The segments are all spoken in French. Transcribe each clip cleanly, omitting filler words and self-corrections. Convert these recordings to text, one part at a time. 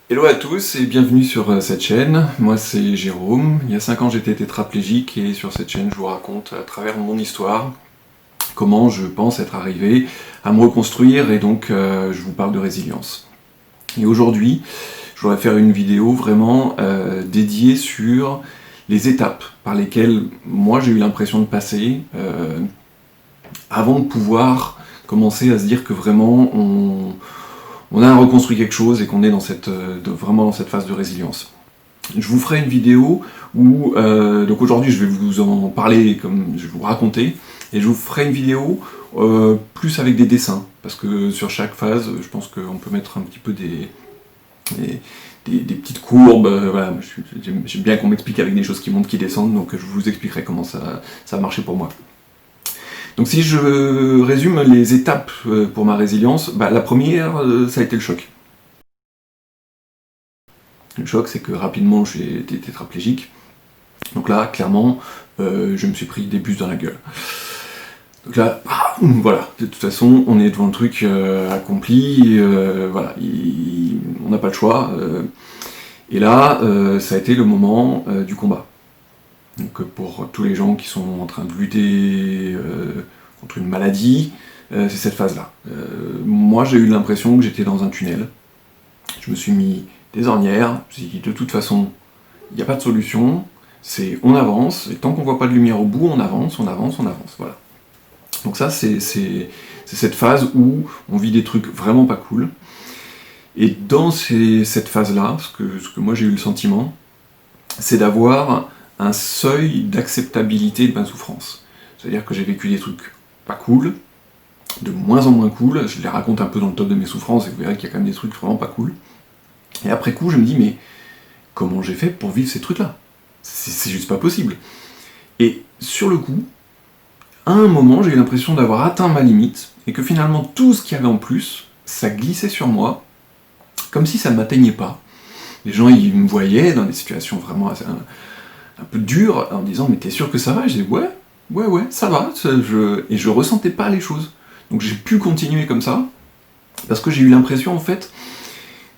Hello à tous et bienvenue sur cette chaîne. Moi c'est Jérôme. Il y a 5 ans j'étais tétraplégique et sur cette chaîne je vous raconte à travers mon histoire comment je pense être arrivé à me reconstruire et donc je vous parle de résilience. Et aujourd'hui je voudrais faire une vidéo vraiment dédiée sur les étapes par lesquelles moi j'ai eu l'impression de passer avant de pouvoir commencer à se dire que vraiment on a reconstruit quelque chose et qu'on est vraiment dans cette phase de résilience. Je vous ferai une vidéo où, donc aujourd'hui je vais vous en parler, comme je vais vous raconter, et je vous ferai une vidéo plus avec des dessins, parce que sur chaque phase, je pense qu'on peut mettre un petit peu des petites courbes, voilà, j'aime bien qu'on m'explique avec des choses qui montent, qui descendent, donc je vous expliquerai comment ça a marché pour moi. Donc si je résume les étapes pour ma résilience, la première, ça a été le choc. Le choc, c'est que rapidement, j'ai été tétraplégique. Donc là, clairement, je me suis pris des bus dans la gueule. Donc là, voilà, de toute façon, on est devant le truc accompli, voilà, on n'a pas le choix. Et là, ça a été le moment du combat. Donc pour tous les gens qui sont en train de lutter contre une maladie, c'est cette phase-là. Moi j'ai eu l'impression que j'étais dans un tunnel. Je me suis mis des ornières, je me suis dit de toute façon, il n'y a pas de solution, c'est on avance, et tant qu'on ne voit pas de lumière au bout, on avance, voilà. Donc ça c'est cette phase où on vit des trucs vraiment pas cool. Et dans cette phase-là, ce que moi j'ai eu le sentiment, c'est d'avoir un seuil d'acceptabilité de ma souffrance. C'est-à-dire que j'ai vécu des trucs pas cool, de moins en moins cool, je les raconte un peu dans le top de mes souffrances, et vous verrez qu'il y a quand même des trucs vraiment pas cool. Et après coup, je me dis, mais comment j'ai fait pour vivre ces trucs-là? C'est juste pas possible. Et sur le coup, à un moment, j'ai eu l'impression d'avoir atteint ma limite, et que finalement, tout ce qu'il y avait en plus, ça glissait sur moi, comme si ça ne m'atteignait pas. Les gens, ils me voyaient dans des situations vraiment un peu dur, en me disant mais t'es sûr que ça va? Et je dis ouais, ça va, et je ressentais pas les choses. Donc j'ai pu continuer comme ça, parce que j'ai eu l'impression en fait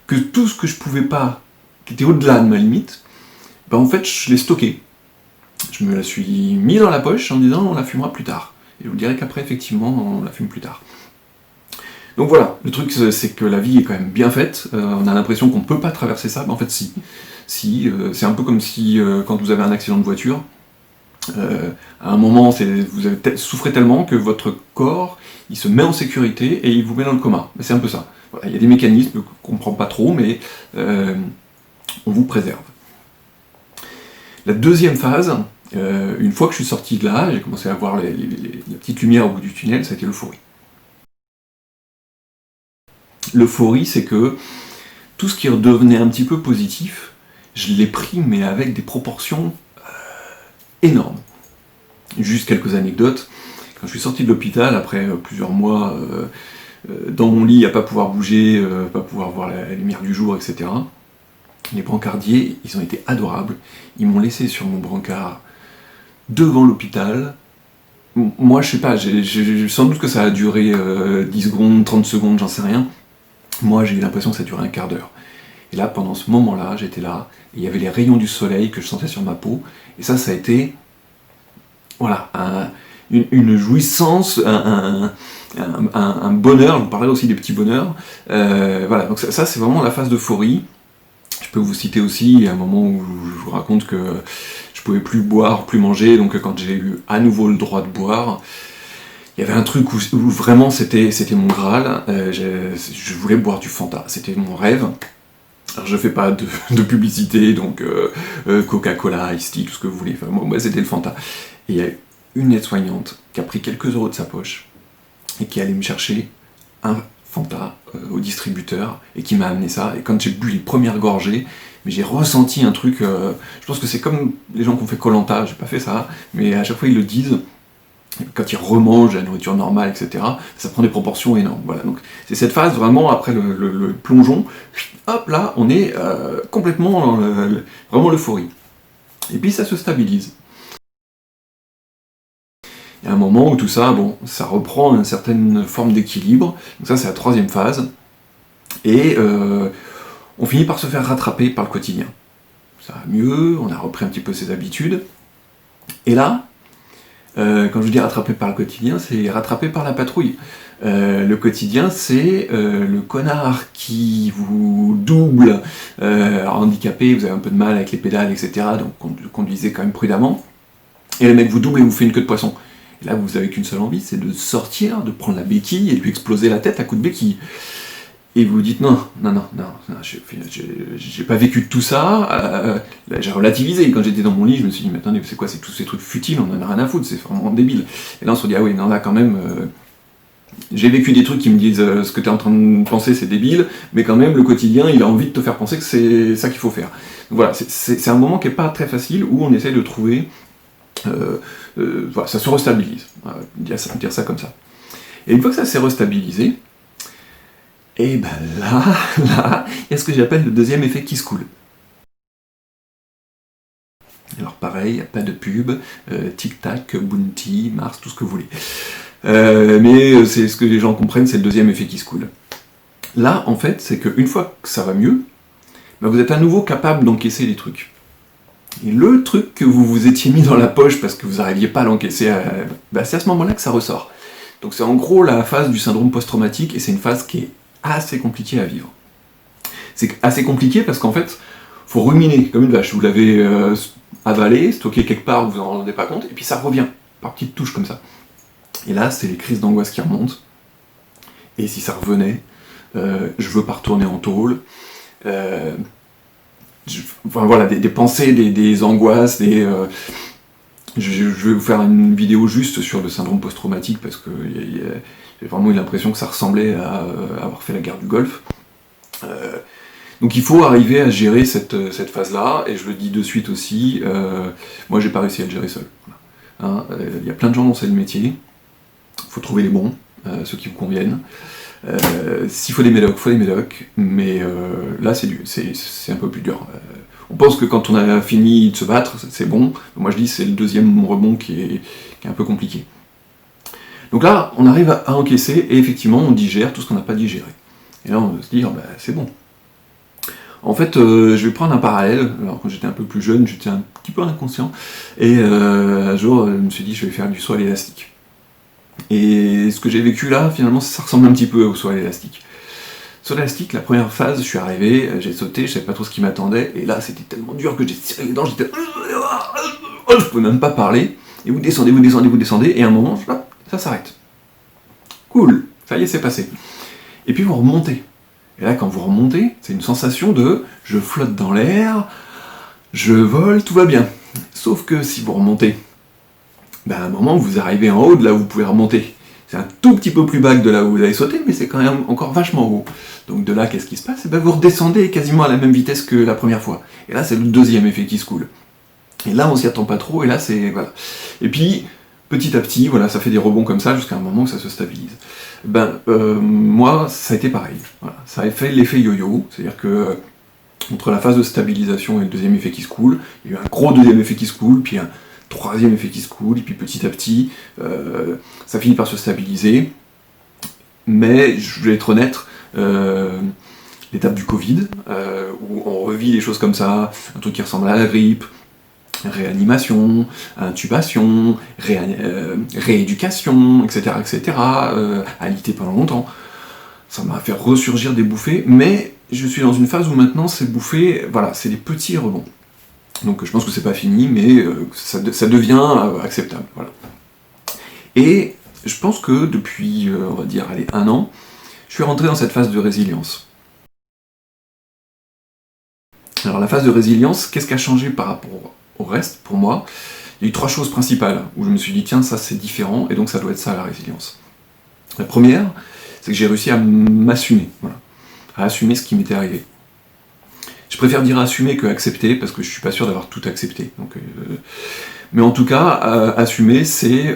que tout ce que je pouvais pas, qui était au-delà de ma limite, en fait je l'ai stocké. Je me la suis mis dans la poche en disant on la fumera plus tard. Et je vous dirai qu'après effectivement on la fume plus tard. Donc voilà, le truc c'est que la vie est quand même bien faite, on a l'impression qu'on ne peut pas traverser ça, en fait si. C'est un peu comme si quand vous avez un accident de voiture, à un moment vous avez souffré tellement que votre corps il se met en sécurité et il vous met dans le coma. C'est un peu ça. Voilà, il y a des mécanismes qu'on ne comprend pas trop, mais on vous préserve. La deuxième phase, une fois que je suis sorti de là, j'ai commencé à voir la petite lumière au bout du tunnel, ça a été l'euphorie. L'euphorie, c'est que tout ce qui redevenait un petit peu positif, je l'ai pris, mais avec des proportions énormes. Juste quelques anecdotes. Quand je suis sorti de l'hôpital, après plusieurs mois dans mon lit, à pas pouvoir bouger, pas pouvoir voir la lumière du jour, etc., les brancardiers, ils ont été adorables. Ils m'ont laissé sur mon brancard devant l'hôpital. Moi, je sais pas, sans doute que ça a duré 10 secondes, 30 secondes, j'en sais rien. Moi, j'ai eu l'impression que ça durait un quart d'heure. Et là, pendant ce moment-là, j'étais là, et il y avait les rayons du soleil que je sentais sur ma peau, et ça a été, voilà, une jouissance, un bonheur, je vous parlerai aussi des petits bonheurs, voilà, donc ça c'est vraiment la phase d'euphorie. Je peux vous citer aussi un moment où je vous raconte que je pouvais plus boire, plus manger, donc quand j'ai eu à nouveau le droit de boire, il y avait un truc où vraiment c'était mon Graal, je voulais boire du Fanta, c'était mon rêve. Alors je fais pas de publicité, donc Coca-Cola, Ice Tea, tout ce que vous voulez, enfin, moi c'était le Fanta. Et il y a une aide-soignante qui a pris quelques euros de sa poche et qui allait me chercher un Fanta au distributeur et qui m'a amené ça. Et quand j'ai bu les premières gorgées, mais j'ai ressenti un truc, je pense que c'est comme les gens qui ont fait Koh-Lanta, j'ai pas fait ça, mais à chaque fois ils le disent, quand ils remangent la nourriture normale, etc., ça prend des proportions énormes. Voilà, donc c'est cette phase vraiment après le plongeon, hop là, on est complètement vraiment l'euphorie. Et puis ça se stabilise. Il y a un moment où tout ça, bon, ça reprend une certaine forme d'équilibre. Donc ça, c'est la troisième phase. Et on finit par se faire rattraper par le quotidien. Ça va mieux, on a repris un petit peu ses habitudes. Et là, quand je vous dis rattrapé par le quotidien, c'est rattrapé par la patrouille. Le quotidien, c'est le connard qui vous double, handicapé, vous avez un peu de mal avec les pédales, etc. Donc conduisez quand même prudemment. Et le mec vous double et vous fait une queue de poisson. Et là, vous avez qu'une seule envie, c'est de sortir, de prendre la béquille et de lui exploser la tête à coup de béquille. Et vous dites non, j'ai pas vécu de tout ça, là, j'ai relativisé. Quand j'étais dans mon lit, je me suis dit, mais attendez, c'est quoi, c'est tous ces trucs futiles, on en a rien à foutre, c'est vraiment débile. Et là, on se dit, ah oui, non, là, quand même, j'ai vécu des trucs qui me disent, ce que tu es en train de penser, c'est débile, mais quand même, le quotidien, il a envie de te faire penser que c'est ça qu'il faut faire. Donc voilà, c'est un moment qui est pas très facile, où on essaie de trouver, voilà, ça se restabilise, dire ça comme ça. Et une fois que ça s'est restabilisé, et ben là, il y a ce que j'appelle le deuxième effet qui se coule. Alors pareil, il n'y a pas de pub, tic-tac, Bounty, Mars, tout ce que vous voulez. Mais c'est ce que les gens comprennent, c'est le deuxième effet qui se coule. Là, en fait, c'est qu'une fois que ça va mieux, ben vous êtes à nouveau capable d'encaisser les trucs. Et le truc que vous vous étiez mis dans la poche parce que vous n'arriviez pas à l'encaisser, ben c'est à ce moment-là que ça ressort. Donc c'est en gros la phase du syndrome post-traumatique, et c'est une phase qui est assez compliqué à vivre. C'est assez compliqué parce qu'en fait, faut ruminer comme une vache. Vous l'avez avalé, stocké quelque part, vous vous en rendez pas compte, et puis ça revient par petites touches comme ça. Et là, c'est les crises d'angoisse qui remontent. Et si ça revenait, je veux pas retourner en tôle. Enfin voilà, des pensées, des angoisses, je vais vous faire une vidéo juste sur le syndrome post-traumatique parce que j'ai vraiment eu l'impression que ça ressemblait à avoir fait la guerre du Golfe. Donc il faut arriver à gérer cette phase-là, et je le dis de suite aussi, moi j'ai pas réussi à le gérer seul. Y a plein de gens dans ce métier, il faut trouver les bons, ceux qui vous conviennent. S'il faut des médocs, mais là c'est un peu plus dur. On pense que quand on a fini de se battre, c'est bon. Moi je dis c'est le deuxième rebond qui est un peu compliqué. Donc là, on arrive à encaisser, et effectivement, on digère tout ce qu'on n'a pas digéré. Et là, on va se dire, bah, c'est bon. En fait, je vais prendre un parallèle. Alors, quand j'étais un peu plus jeune, j'étais un petit peu inconscient, et un jour, je me suis dit, je vais faire du saut à l'élastique. Et ce que j'ai vécu là, finalement, ça ressemble un petit peu au saut à l'élastique. Sur l'élastique, la première phase, je suis arrivé, j'ai sauté, je savais pas trop ce qui m'attendait, et là, c'était tellement dur que j'ai tiré les dents, j'étais... Je pouvais même pas parler, et vous descendez, et à un moment, ça s'arrête. Cool, ça y est, c'est passé. Et puis vous remontez. Et là, quand vous remontez, c'est une sensation de « je flotte dans l'air, je vole, tout va bien ». Sauf que si vous remontez, ben à un moment, vous arrivez en haut de là où vous pouvez remonter. C'est un tout petit peu plus bas que de là où vous avez sauté, mais c'est quand même encore vachement haut. Donc de là, qu'est-ce qui se passe? Et ben vous redescendez quasiment à la même vitesse que la première fois. Et là, c'est le deuxième effet qui se coule. Et là, on s'y attend pas trop, et là, c'est... voilà. Et puis, petit à petit, voilà, ça fait des rebonds comme ça, jusqu'à un moment où ça se stabilise. Moi, ça a été pareil. Voilà. Ça a fait l'effet yo-yo, c'est-à-dire que, entre la phase de stabilisation et le deuxième effet qui se coule, il y a eu un gros deuxième effet qui se coule, puis un troisième effet qui se coule, et puis petit à petit, ça finit par se stabiliser. Mais, je vais être honnête, l'étape du Covid, où on revit des choses comme ça, un truc qui ressemble à la grippe, réanimation, intubation, rééducation, etc., alité pendant longtemps. Ça m'a fait ressurgir des bouffées, mais je suis dans une phase où maintenant ces bouffées, voilà, c'est des petits rebonds. Donc je pense que c'est pas fini, mais ça devient acceptable. Voilà. Et je pense que depuis, on va dire, allez, 1 an, je suis rentré dans cette phase de résilience. Alors la phase de résilience, qu'est-ce qui a changé par rapport au reste, pour moi? Il y a eu 3 choses principales, où je me suis dit, tiens, ça c'est différent, et donc ça doit être ça la résilience. La première, c'est que j'ai réussi à m'assumer, voilà, à assumer ce qui m'était arrivé. Je préfère dire assumer que accepter, parce que je suis pas sûr d'avoir tout accepté. Donc, mais en tout cas, assumer, c'est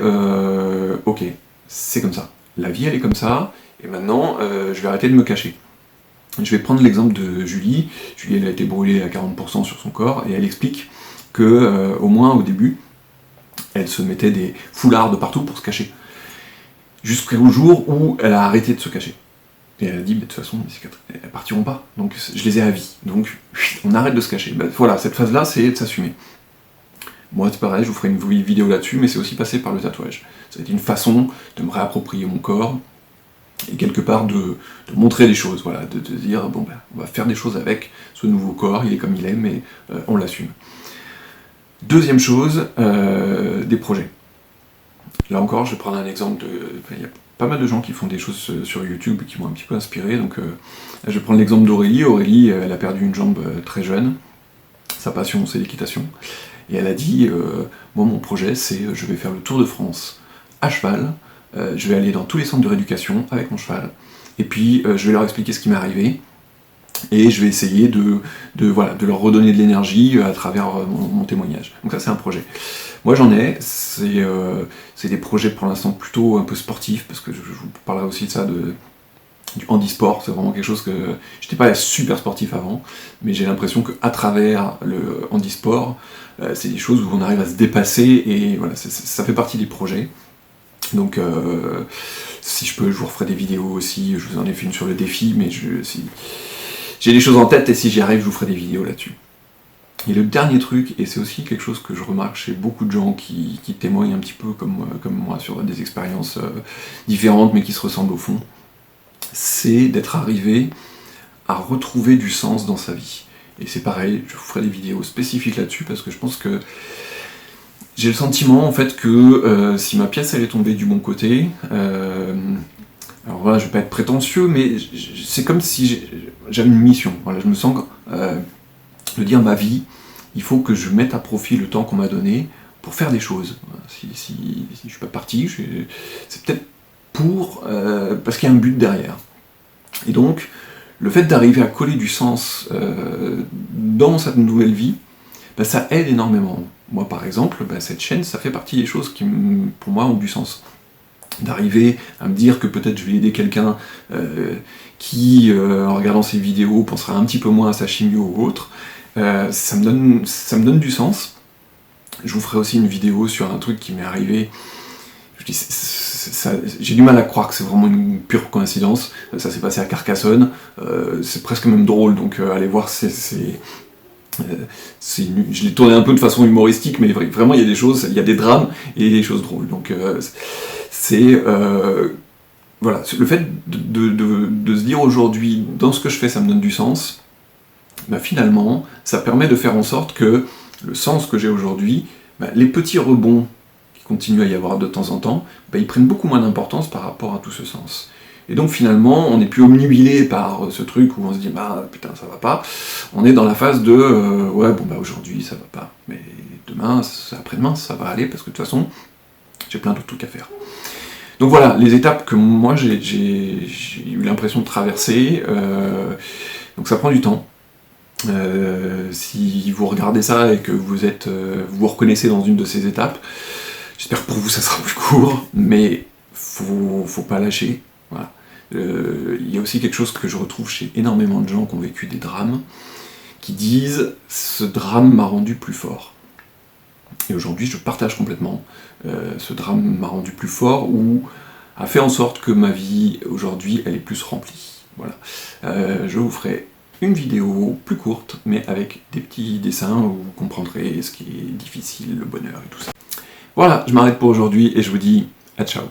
ok, c'est comme ça. La vie, elle est comme ça, et maintenant, je vais arrêter de me cacher. Je vais prendre l'exemple de Julie. Julie, elle a été brûlée à 40% sur son corps, et elle explique que, au moins au début, elle se mettait des foulards de partout pour se cacher. Jusqu'au jour où elle a arrêté de se cacher. Et elle a dit, de toute façon, elles partiront pas, donc je les ai à vie, donc on arrête de se cacher. Voilà, cette phase-là, c'est de s'assumer. Moi, c'est pareil, je vous ferai une vidéo là-dessus, mais c'est aussi passé par le tatouage. Ça a été une façon de me réapproprier mon corps, et quelque part de montrer des choses, voilà, de dire, bon ben, on va faire des choses avec ce nouveau corps, il est comme il est, mais on l'assume. Deuxième chose, des projets. Là encore, je vais prendre un exemple il y a pas mal de gens qui font des choses sur YouTube qui m'ont un petit peu inspiré, donc je vais prendre l'exemple d'Aurélie. Aurélie, elle a perdu une jambe très jeune, sa passion c'est l'équitation, et elle a dit, moi mon projet c'est, je vais faire le Tour de France à cheval, je vais aller dans tous les centres de rééducation avec mon cheval, et puis je vais leur expliquer ce qui m'est arrivé, et je vais essayer de leur redonner de l'énergie à travers mon témoignage. Donc ça c'est un projet. Moi j'en ai, c'est des projets pour l'instant plutôt un peu sportifs, parce que je vous parlerai aussi de ça, du handisport, c'est vraiment quelque chose que... J'étais pas super sportif avant, mais j'ai l'impression qu'à travers le handisport, c'est des choses où on arrive à se dépasser, et voilà, ça fait partie des projets. Donc si je peux, je vous referai des vidéos aussi, je vous en ai fait une sur le défi, mais j'ai des choses en tête, et si j'y arrive, je vous ferai des vidéos là-dessus. Et le dernier truc, et c'est aussi quelque chose que je remarque chez beaucoup de gens qui témoignent un petit peu comme moi sur des expériences différentes, mais qui se ressemblent au fond, c'est d'être arrivé à retrouver du sens dans sa vie. Et c'est pareil, je vous ferai des vidéos spécifiques là-dessus, parce que je pense que j'ai le sentiment en fait que si ma pièce elle est tombée du bon côté, alors voilà, je vais pas être prétentieux, mais c'est comme si j'avais une mission. Voilà, je me sens de dire ma vie, il faut que je mette à profit le temps qu'on m'a donné pour faire des choses. Si je suis pas parti, c'est peut-être parce qu'il y a un but derrière. Et donc, le fait d'arriver à coller du sens dans cette nouvelle vie, ben, ça aide énormément. Moi, par exemple, ben, cette chaîne, ça fait partie des choses qui, pour moi, ont du sens. D'arriver à me dire que peut-être je vais aider quelqu'un qui, en regardant ces vidéos, pensera un petit peu moins à sa chimio ou autre, ça me donne du sens. Je vous ferai aussi une vidéo sur un truc qui m'est arrivé. J'ai du mal à croire que c'est vraiment une pure coïncidence. Ça s'est passé à Carcassonne. C'est presque même drôle, donc allez voir, je l'ai tourné un peu de façon humoristique, mais vraiment il y a des choses, il y a des drames et des choses drôles. Donc voilà, le fait de se dire aujourd'hui, dans ce que je fais, ça me donne du sens. Ben finalement, ça permet de faire en sorte que le sens que j'ai aujourd'hui, ben les petits rebonds qui continuent à y avoir de temps en temps, ben ils prennent beaucoup moins d'importance par rapport à tout ce sens. Et donc finalement, on n'est plus omnibilé par ce truc où on se dit « bah putain, ça va pas », on est dans la phase de « ouais, bon bah aujourd'hui, ça va pas, mais demain, après-demain, ça va aller, parce que de toute façon, j'ai plein d'autres trucs à faire ». Donc voilà, les étapes que moi j'ai eu l'impression de traverser, donc ça prend du temps. Si vous regardez ça et que vous vous reconnaissez dans une de ces étapes, j'espère que pour vous ça sera plus court, mais faut pas lâcher. Voilà. Il y a aussi quelque chose que je retrouve chez énormément de gens qui ont vécu des drames, qui disent « ce drame m'a rendu plus fort ». Et aujourd'hui je partage complètement, ce drame m'a rendu plus fort, ou a fait en sorte que ma vie aujourd'hui elle est plus remplie. Voilà. Je vous ferai une vidéo plus courte, mais avec des petits dessins où vous comprendrez ce qui est difficile, le bonheur et tout ça. Voilà, je m'arrête pour aujourd'hui et je vous dis à ciao.